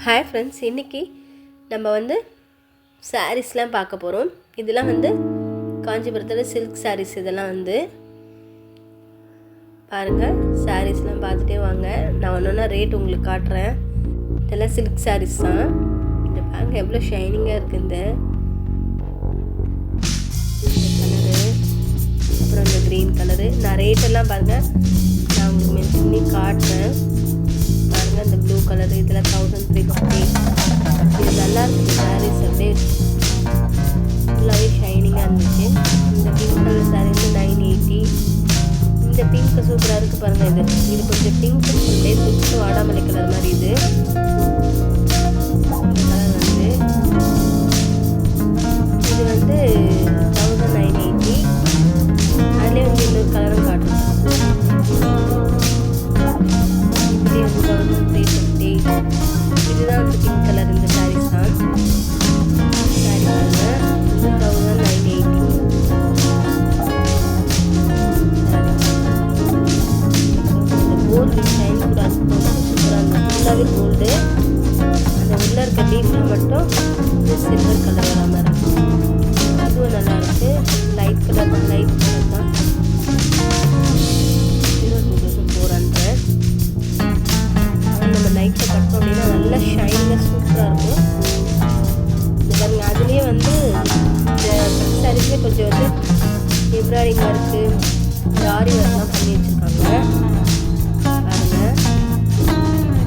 Hi friends, இன்றைக்கி நம்ம சாரீஸ்லாம் பார்க்க போகிறோம். இதெல்லாம் காஞ்சிபுரத்தில் சில்க் சாரீஸ். இதெல்லாம் பாருங்கள், சாரீஸ்லாம் பார்த்துட்டே வாங்க. நான் ஒன்று ரேட் உங்களுக்கு காட்டுறேன். இதெல்லாம் சில்க் சாரீஸ் தான். இந்த பாருங்கள் எவ்வளோ ஷைனிங்காக இருக்குது இந்த கலரு, அப்புறம் இந்த க்ரீன் கலரு. நான் ரேட்டெல்லாம் பாருங்கள் நான் உங்களுக்கு மென்ஷன் பண்ணி காட்டுறேன். பாருங்கள், இந்த ப்ளூ கலரு இதில் 1350. இது நல்லா இருக்குது சாரீஸ். அப்படியே ஃபுல்லாகவே ஷைனிங்காக இருந்துச்சு. இந்த பிங்க் கலர் சாரீ 980. இந்த பிங்க் சூப்பராக இருக்குது பாருங்கள். இது கொஞ்சம் பிங்க் சொல்லே கொஞ்சம் வாடாமலை கலர் மாதிரி. இது கலர் இது 1980. அதுலேயே இன்னொரு கலரும் காட்டுறோம். இதுலேயே 1350. இதுதான் பிங்க் கலர். இந்த சாரீஸ் தான். சாரி பாருங்க, 1980. கோல்டு ஷைன் கூட சூப்பராக இருந்தது. ஃபுல்லாகவே கோல்டு. அந்த உள்ளே இருக்க டீப்பில் மட்டும் இது சில்வர் கலர் வர மாதிரி இருக்கும். இதுவும் நல்லா இருக்குது. லைட் கலர் தான். லைட் கலர் தான். இது 2400. நம்ம நைட்டில் கட்டோம் அப்படின்னா நல்லா ஷைனிங்காக சூப்பராக இருக்கும். இது பாருங்கள், அதுலேயே இந்த சாரீஸ்லேயே கொஞ்சம் எம்ப்ராய்டிங் ஒர்க்கு, ஆரி ஒர்க்லாம் பண்ணி வச்சுருக்காங்க. பாருங்கள்,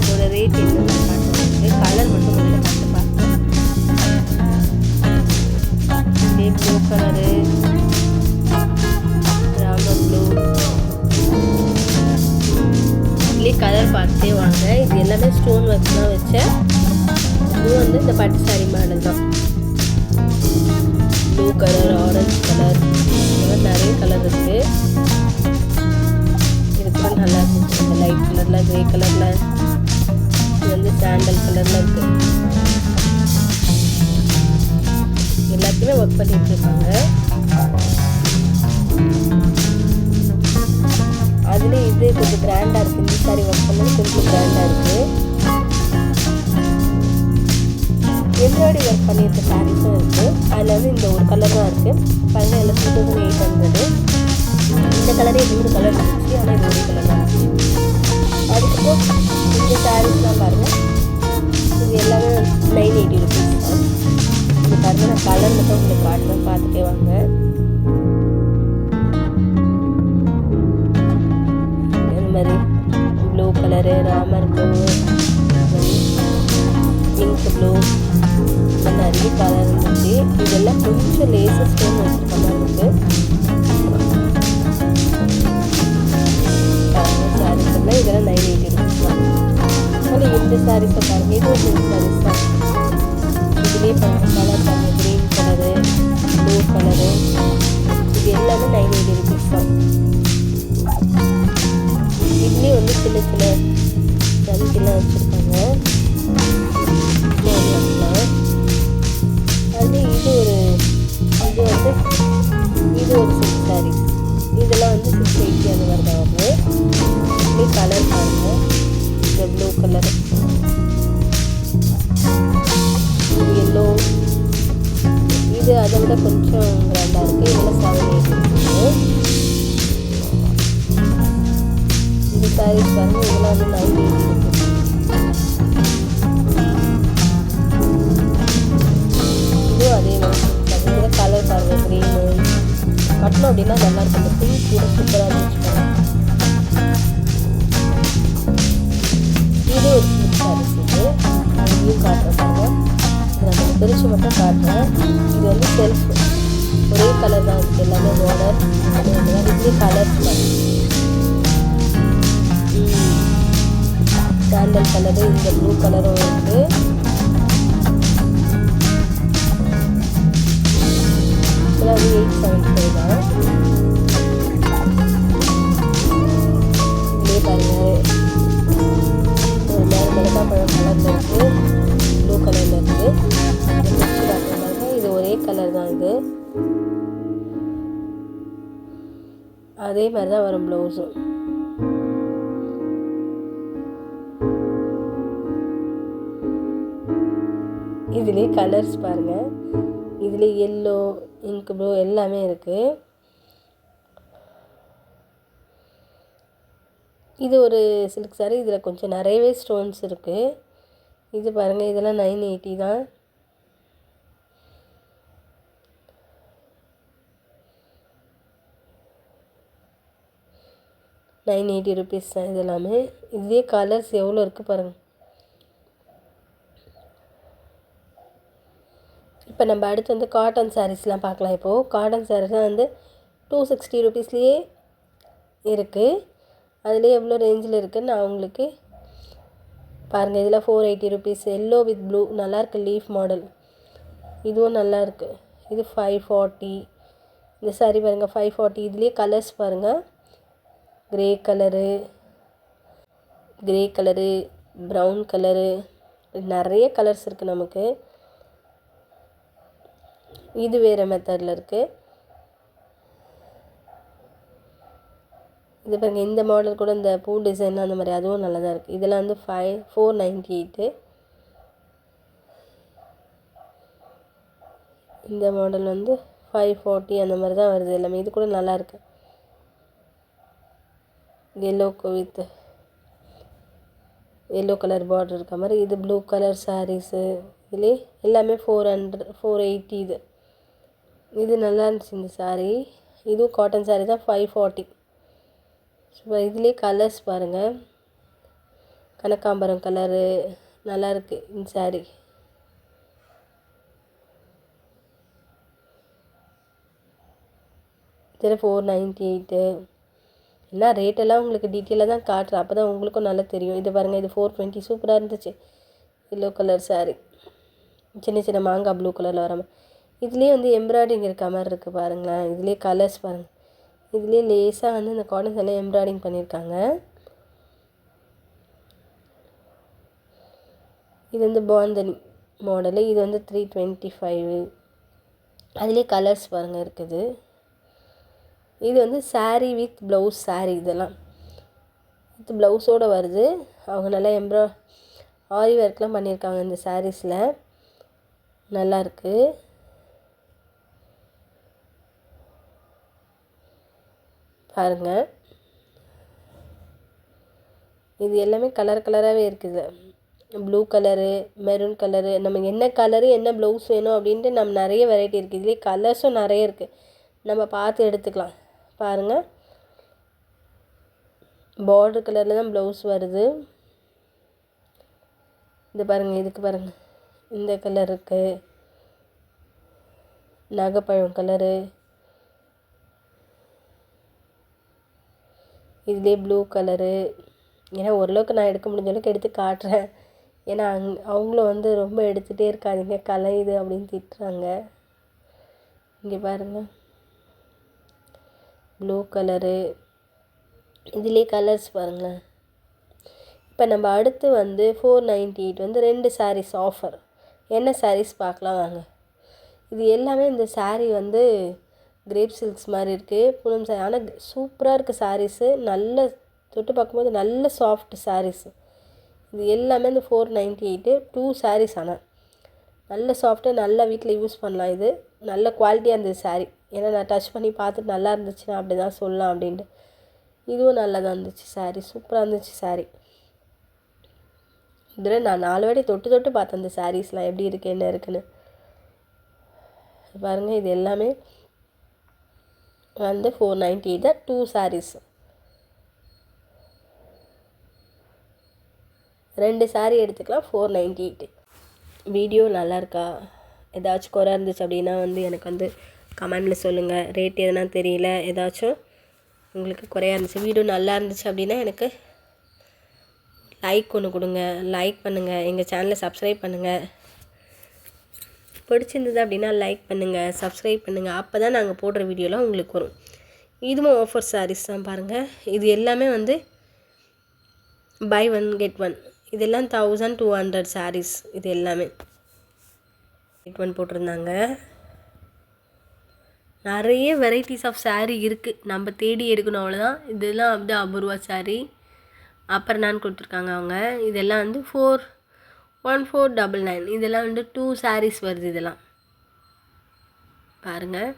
இதோட ரேட் என்னன்னு காட்டுறது. கலர் மட்டும் முதல்ல கட்டு பார்க்கலாம். இதே ப்ளூ கலரு, ராமர் ப்ளூ. இதுலேயே கலர் பார்த்துட்டே வாங்க. இது எல்லாமே ஸ்டோன் ஒர்க் தான் வச்சேன். இது இந்த பட்டு சாரி மாடல் தான். ப்ளூ கலர், ஆரஞ்சு கலர், இந்த மாதிரி நிறைய கலர் இருக்குது. இது கூட நல்லா இருந்துச்சு. இந்த லைட் கலரில், க்ரே கலரில், இது சாண்டல் கலரில் இருக்குது. எல்லாத்தையுமே ஒர்க் பண்ணிட்டு இருக்காங்க. அதுலேயே இது கொஞ்சம் கிராண்டாக இருக்குது. இந்த சாரி ஒர்க் பண்ணது கொஞ்சம் கிராண்டாக இருக்குது. எம்ப்ராய்டரி ஒர்க் பண்ணியிருக்க சாரீஸும் இருக்குது. அதில் இந்த ஒரு கலர் தான் இருக்குது. பாருங்கள், இதில் 2800. இந்த கலரே 2 கலர் இருந்துச்சு, ஆனால் இது ஒரு கலர் தான் இருந்துச்சு. அதுக்கப்புறம் இந்த சாரீஸ்லாம் பாருங்கள், இது எல்லாமே 980 ருபீஸ் தான். இது பாருங்கள், நான் கலர் மட்டும் உங்களுக்கு காட்டுறேன், பார்த்துட்டே வாங்க. இந்த மாதிரி blue colour, Ramar blue, pink blue, நிறைய கலர் இருந்துச்சு. இதெல்லாம் கொஞ்சம் லேசர் ஸ்டோன் வச்சுருக்க மாதிரி இருக்குது. சாரீஸ்லாம் இதெல்லாம் 980 ருபீஸ் தான். ஆனால் இந்த சாரீஸை பாருங்கள், இது ஒரு சில்க் சாரீஸ் தான். இதுலேயே பாருங்கள் கலர் பாருங்கள், க்ரீன் கலரு, ப்ளூ கலரு. இது எல்லாமே 980 ருபீஸ் தான். இதுலேயே சின்ன சின்ன ஜமிக்கெல்லாம் வச்சுருக்காங்க. அது இது ஒரு சில்க் சாரீஸ். இதெல்லாம் 680 அந்த மாதிரி தான் வருது. இப்படி கலர் பாருங்கள், இந்த ப்ளூ கலர், இது எல்லோ. இது அதை விட கொஞ்சம் கிராண்டாக இருக்குது. இதெல்லாம் 780 இருக்குது. இந்த சாரீஸ் பாருங்கள், இதெல்லாம் 980 இருக்குது. இதுவும் அதே மாதிரி இதில் கலர் பாருங்கள், க்ரீனு. கட்டணும் அப்படின்னா நல்லா இருக்கும். இந்த பிங்க் கூட சூப்பராக இருந்துச்சு. இது ஒரு சில்க் சாரீஸ். இதையும் காட்டுறேன் பாருங்கள். இதை நான் பிரித்து மட்டும் காட்டுறேன். இது செல்ஃப் ஒரே கலர் தான் இருக்குது. எல்லாமே பார்டர் அது இதுலேயே கலர்ஸ் பாருங்கள். சாண்டல் கலரு, இந்த ப்ளூ கலரும் இருக்குது. இதெல்லாம் 875 தான். இதுலேயே பாருங்கள், ஒரு மாதிரி மிளகாப்பழம் கலரில் இருக்குது, ப்ளூ கலரில் இருக்குது. இது ஒரே கலர் தான். இது அதே மாதிரி தான் வரும் ப்ளவுஸும். இதுலேயே கலர்ஸ் பாருங்கள், இதுலேயே எல்லோ, இங்க் ப்ளூ எல்லாமே இருக்குது. இது ஒரு சில்க் சாரீ. இதில் கொஞ்சம் நிறையவே ஸ்டோன்ஸ் இருக்குது. இது பாருங்கள், இதெல்லாம் 980 தான். ₹980 தான் இது எல்லாமே. இதே கலர்ஸ் எவ்வளோ இருக்குது பாருங்கள். இப்போ நம்ம அடுத்து வந்து காட்டன் சாரீஸ்லாம் பார்க்கலாம். இப்போது காட்டன் சாரீஸ்லாம் வந்து ₹260 இருக்குது. அதுலேயே எவ்வளோ ரேஞ்சில் இருக்குதுன்னு நான் உங்களுக்கு பாருங்கள். இதில் ₹480. எல்லோ வித் ப்ளூ நல்லாயிருக்கு, லீஃப் மாடல். இதுவும் நல்லாயிருக்கு. இது 540. இந்த சாரீ பாருங்கள் 540. இதுலேயே கலர்ஸ் பாருங்கள், கிரே கலரு, ப்ரௌன் கலரு, நிறைய கலர்ஸ் இருக்குது நமக்கு. இது வேறு மெத்தடில் இருக்குது. இது பாருங்கள், இந்த மாடல் கூட இந்த பூ டிசைன் அந்த மாதிரி அதுவும் நல்லா தான் இருக்குது. இதெல்லாம் வந்து 498. இந்த மாடல் வந்து 540 அந்த மாதிரி தான் வருது எல்லாமே. இது கூட நல்லாயிருக்கு. எல்லோ கலர் பார்டர் இருக்க மாதிரி. இது ப்ளூ கலர் சாரீஸு. இதுலேயே எல்லாமே 480. இது நல்லா இருந்துச்சு இந்த சாரீ. இதுவும் காட்டன் சாரீ தான், 540. ஸோ இதுலேயே கலர்ஸ் பாருங்கள், கனகாம்பரம் கலரு நல்லாயிருக்கு இந்த சாரீ. இதில் 498. என்ன ரேட்டெல்லாம் உங்களுக்கு டீட்டெயிலாக தான் காட்டுறேன், அப்போ தான் உங்களுக்கும் நல்லா தெரியும். இது பாருங்கள், இது 420. சூப்பராக இருந்துச்சு. எல்லோ கலர் சாரீ, சின்ன சின்ன மாங்காய் ப்ளூ கலரில் வர மாதிரி. இதுலேயே வந்து எம்ப்ராய்டிங் இருக்க மாதிரி இருக்குது பாருங்களேன். இதுலேயே கலர்ஸ் பாருங்கள். இதுலேயே லேஸாக வந்து இந்த காட்டன்ஸ் எல்லாம் எம்ப்ராய்டிங் பண்ணியிருக்காங்க. இது வந்து பாந்தனி மாடலு. இது வந்து 325. அதுலேயே கலர்ஸ் பாருங்கள் இருக்குது. இது வந்து சாரீ வித் ப்ளவுஸ் சாரீ. இதெல்லாம் வித் ப்ளவுஸோடு வருது. அவங்க நல்லா ஆரி ஒர்க்லாம் பண்ணியிருக்காங்க இந்த சாரீஸில், நல்லாயிருக்கு. பாருங்கள், இது எல்லாமே கலராகவே இருக்குது. ப்ளூ கலரு, மெரூன் கலரு, நமக்கு என்ன கலரு என்ன ப்ளவுஸ் வேணும் அப்படின்ட்டு நம்ம நிறைய வெரைட்டி இருக்குது. இதுலேயே கலர்ஸும் நிறைய இருக்குது, நம்ம பார்த்து எடுத்துக்கலாம். பாருங்கள், பார்டர் கலரில் தான் ப்ளவுஸ் வருது. இது பாருங்கள், இதுக்கு பாருங்கள், இந்த கலர் இருக்குது, நகைப்பழம் கலரு. இதுலேயே ப்ளூ கலரு. ஏன்னா ஓரளவுக்கு நான் எடுக்க முடிஞ்ச அளவுக்கு எடுத்து காட்டுறேன். ஏன்னா அவங்களும் வந்து ரொம்ப எடுத்துகிட்டே இருக்காதிங்க, கலையுது அப்படின்னு திட்டுறாங்க. இங்கே பாருங்கள், ப்ளூ கலரு. இதுலேயே கலர்ஸ் பாருங்களேன். இப்போ நம்ம அடுத்து வந்து 498 வந்து 2 சாரீஸ் ஆஃபர். என்ன சாரீஸ் பார்க்கலாம் வாங்க. இது எல்லாமே இந்த சாரீ வந்து கிரேப் சில்க்ஸ் மாதிரி இருக்குது, பூனம் சாரீ. ஆனால் சூப்பராக இருக்குது சாரீஸு. நல்ல தொட்டு பார்க்கும்போது நல்ல சாஃப்ட் சாரீஸு. இது எல்லாமே இந்த 498. 2 சாரீஸ். ஆனால் நல்ல சாஃப்ட்டு, நல்லா வீட்டில் யூஸ் பண்ணலாம். இது நல்ல குவாலிட்டியாக இருந்தது சாரீ. ஏன்னா நான் டச் பண்ணி பார்த்துட்டு நல்லா இருந்துச்சுன்னா அப்படி தான் சொல்லலாம் அப்படின்ட்டு. இதுவும் நல்லா தான் இருந்துச்சு சாரீ, சூப்பராக இருந்துச்சு சாரீ. இதில் நான் 4 வாட்டி தொட்டு பார்த்தேன் அந்த சாரீஸ்லாம் எப்படி இருக்குது என்ன இருக்குன்னு. பாருங்கள், இது எல்லாமே வந்து 498 தான். 2 சாரீஸ். 2 சாரீ எடுத்துக்கலாம், 498. வீடியோ நல்லா இருக்கா, ஏதாச்சும் குறை இருந்துச்சு அப்படின்னா வந்து எனக்கு வந்து கமெண்டில் சொல்லுங்கள். ரேட் எதுனா தெரியல, ஏதாச்சும் உங்களுக்கு குறையா இருந்துச்சு, வீடியோ நல்லா இருந்துச்சு அப்படின்னா எனக்கு லைக் ஒன்று கொடுங்க, லைக் பண்ணுங்கள், எங்கள் சேனலை சப்ஸ்கிரைப் பண்ணுங்கள். பிடிச்சிருந்தது அப்படின்னா லைக் பண்ணுங்கள், சப்ஸ்கிரைப் பண்ணுங்கள். அப்போ தான் நாங்கள் போடுற வீடியோலாம் உங்களுக்கு வரும். இதுவும் ஆஃபர் சாரீஸ் தான் பாருங்கள். இது எல்லாமே வந்து buy 1 get 1. இதெல்லாம் 1200 சாரீஸ். இது எல்லாமே get 1 போட்டிருந்தாங்க. நிறைய வெரைட்டிஸ் ஆஃப் சாரீ இருக்குது, நம்ம தேடி எடுக்கணும், அவ்வளோதான். இதெல்லாம் வந்து 50 ரூபா சாரீ. அப்புறம் நான் கொடுத்துருக்காங்க அவங்க. இதெல்லாம் வந்து 1499. இதெல்லாம் வந்து 2 sarees வருது. இதெல்லாம் பாருங்கள்.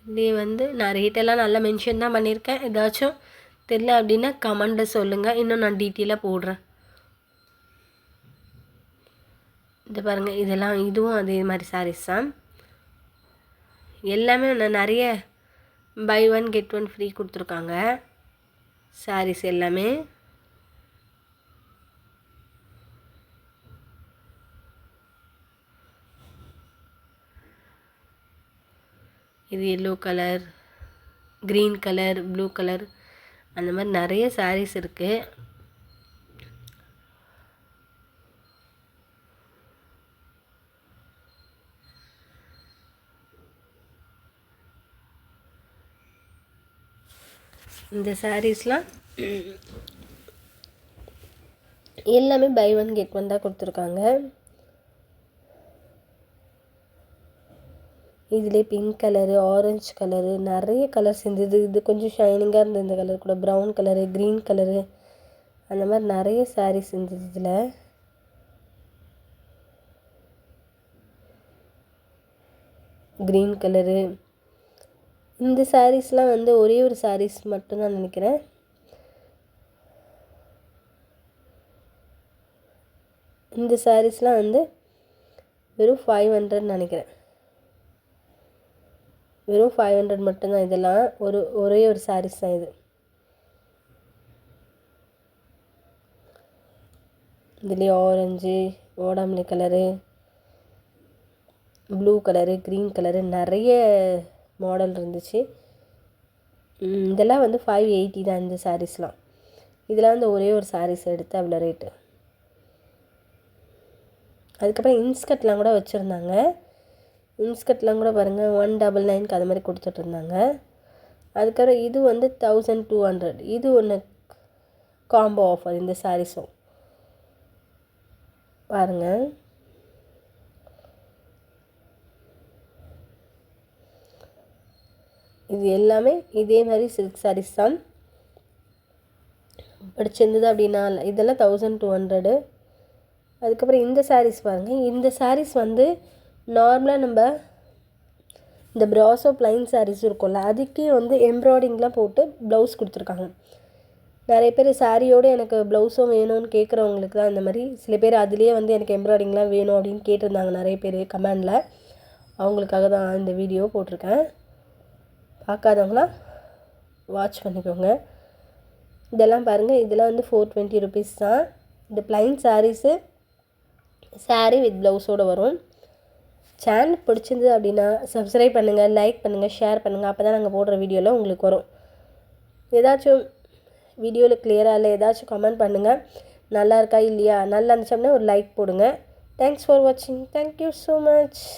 இதே வந்து நான் ரேட்டெல்லாம் நல்லா மென்ஷன் தான் பண்ணியிருக்கேன். ஏதாச்சும் தெரியல அப்படின்னா கமெண்ட்டில் சொல்லுங்கள், இன்னும் நான் டீட்டெயிலாக போடுறேன். இது பாருங்கள், இதெல்லாம் இதுவும் அதே மாதிரி sarees தான். எல்லாமே நான் நிறைய பை 1 get 1 ஃப்ரீ கொடுத்துருக்காங்க sarees எல்லாமே. இது yellow colour, green colour, blue colour, அந்த மாதிரி நிறைய sarees இருக்குது. இந்த sareesலாம் எல்லாமே பை 1 get 1 தான் கொடுத்துருக்காங்க. இதிலே பிங்க் கலரு, ஆரஞ்சு கலரு, நிறைய கலர்ஸ் இருந்தது. இது கொஞ்சம் ஷைனிங்காக இருந்தது இந்த கலர் கூட. ப்ரௌன் கலரு, க்ரீன் கலரு, அந்த மாதிரி நிறைய sarees இருந்தது இதில். Green colour. இந்த sareesலாம் வந்து ஒரே ஒரு sarees மட்டும்தான் நினைக்கிறேன். இந்த sareesலாம் வந்து வெறும் 500 நினைக்கிறேன். வெறும் 500 மட்டும்தான். இதெல்லாம் ஒரே ஒரு sarees தான் இது. இதுலேயே ஆரஞ்சு, ஓடாமல்லி colour, blue colour, green colour, நிறைய மாடல் இருந்துச்சு. இதெல்லாம் வந்து 580 தான் இந்த sareesலாம். இதில் வந்து ஒரே ஒரு sarees எடுத்து அவ்வளோ ரேட்டு. அதுக்கப்புறம் இன்ஸ்கர்ட்லாம் கூட வச்சுருந்தாங்க. இன்ஸ்கர்ட்லாம் கூட பாருங்கள் 199 அது மாதிரி கொடுத்துட்ருந்தாங்க. அதுக்கப்புறம் இது வந்து 1200. இது ஒன்று காம்போ ஆஃபர் இந்த சாரீஸும் பாருங்கள். இது எல்லாமே இதே மாதிரி சில்க் சாரீஸ் தான். பிடிச்சிருந்தது அப்படின்னா இதெல்லாம் 1200. அதுக்கப்புறம் இந்த சாரீஸ் பாருங்கள். இந்த சாரீஸ் வந்து நார்மலாக நம்ம இந்த ப்ராஸோ ப்ளைன் சாரீஸ் இருக்கும்ல, அதுக்கே வந்து எம்ப்ராய்டிங்லாம் போட்டு ப்ளவுஸ் கொடுத்துருக்காங்க. நிறைய பேர் சாரியோடு எனக்கு ப்ளவுஸும் வேணும்னு கேட்குறவங்களுக்கு தான் இந்த மாதிரி. சில பேர் அதுலேயே வந்து எனக்கு எம்ப்ராய்டிங்லாம் வேணும் அப்படின்னு கேட்டிருந்தாங்க நிறைய பேர் கமெண்டில். அவங்களுக்காக தான் இந்த வீடியோ போட்டிருக்கேன். பார்க்காதவங்களாம் வாட்ச் பண்ணிக்கோங்க. இதெல்லாம் பாருங்கள். இதெல்லாம் வந்து 420 rupees தான். இந்த ப்ளைன் சாரீஸு சாரீ வித் ப்ளவுஸோடு வரும். சேனல் பிடிச்சிருந்தது அப்படின்னா சப்ஸ்கிரைப் பண்ணுங்கள், லைக் பண்ணுங்கள், ஷேர் பண்ணுங்கள். அப்போ தான் நாங்கள் போடுற வீடியோவில் உங்களுக்கு வரும். ஏதாச்சும் வீடியோவில் கிளியராக இல்லை ஏதாச்சும் கமெண்ட் பண்ணுங்கள். நல்லா இருக்கா இல்லையா, நல்லா இருந்துச்சோம்னா ஒரு லைக் போடுங்க. தேங்க்ஸ் ஃபார் வாட்சிங். Thank you so much.